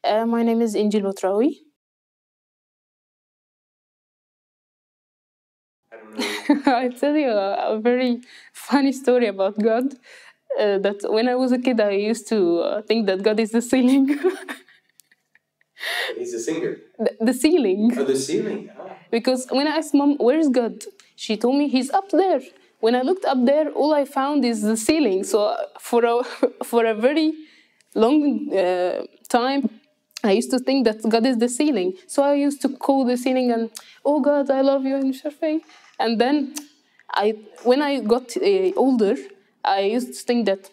My name is Angel Botraoui. I tell you a very funny story about God. That when I was a kid, I used to think that God is the ceiling. He's a singer. The ceiling. Oh, the ceiling. Ah. Because when I asked Mom, where's God? She told me he's up there. When I looked up there, all I found is the ceiling. So for a, for a very long time, I used to think that God is the ceiling. So I used to call the ceiling and, oh God, I love you, and Sharfay. And then when I got older, I used to think that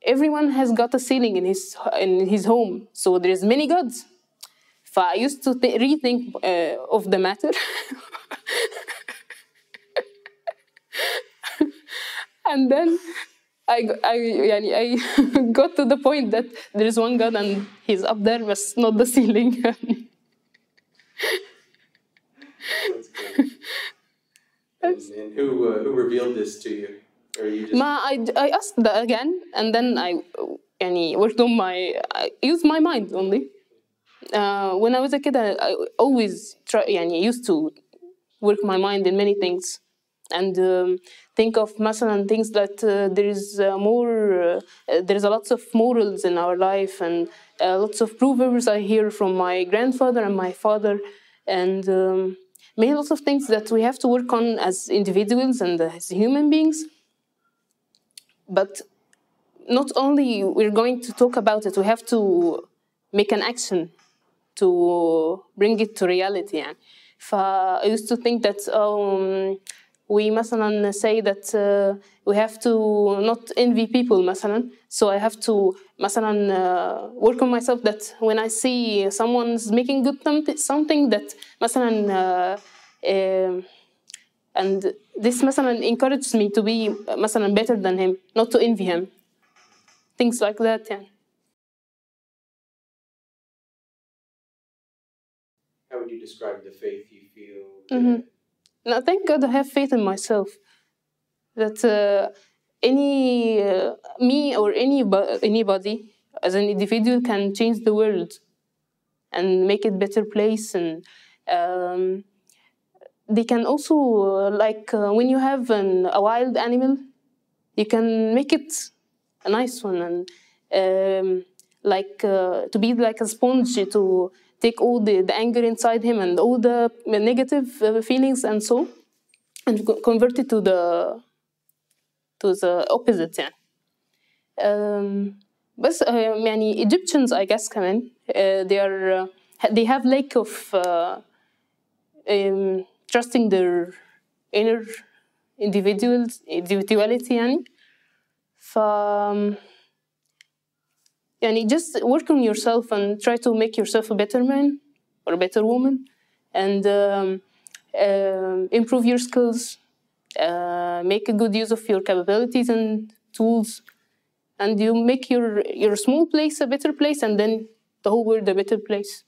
everyone has got a ceiling in his home. So there's many gods. I used to rethink of the matter. And then I got to the point that there is one God and he's up there, but not the ceiling. That's good. And who revealed this to you? Or you just... I asked that again, and then I worked on I used my mind only. When I was a kid, I always used to work my mind in many things, and think of مثلا things that there is there's a lots of morals in our life, and lots of proverbs I hear from my grandfather and my father, and many lots of things that we have to work on as individuals and as human beings. But not only we're going to talk about it, we have to make an action to bring it to reality. يعني. I used to think that we مثلا say that we have to not envy people مثلا, so I have to مثلا work on myself that when I see someone's making good something that مثلا and this مثلا encourages me to be مثلا better than him, not to envy him. Things like that. Yeah. How would you describe the faith you feel today? Now, thank God I have faith in myself. That me or anybody as an individual can change the world and make it a better place. And they can also, when you have a wild animal, you can make it a nice one, and to be like a sponge to take all the anger inside him and all the negative feelings and so, and convert it to the opposite. يعني. بس يعني Egyptians I guess كمان they have lack of trusting their inner individuality يعني. Just work on yourself and try to make yourself a better man or a better woman, and improve your skills, make a good use of your capabilities and tools, and you make your small place a better place, and then the whole world a better place.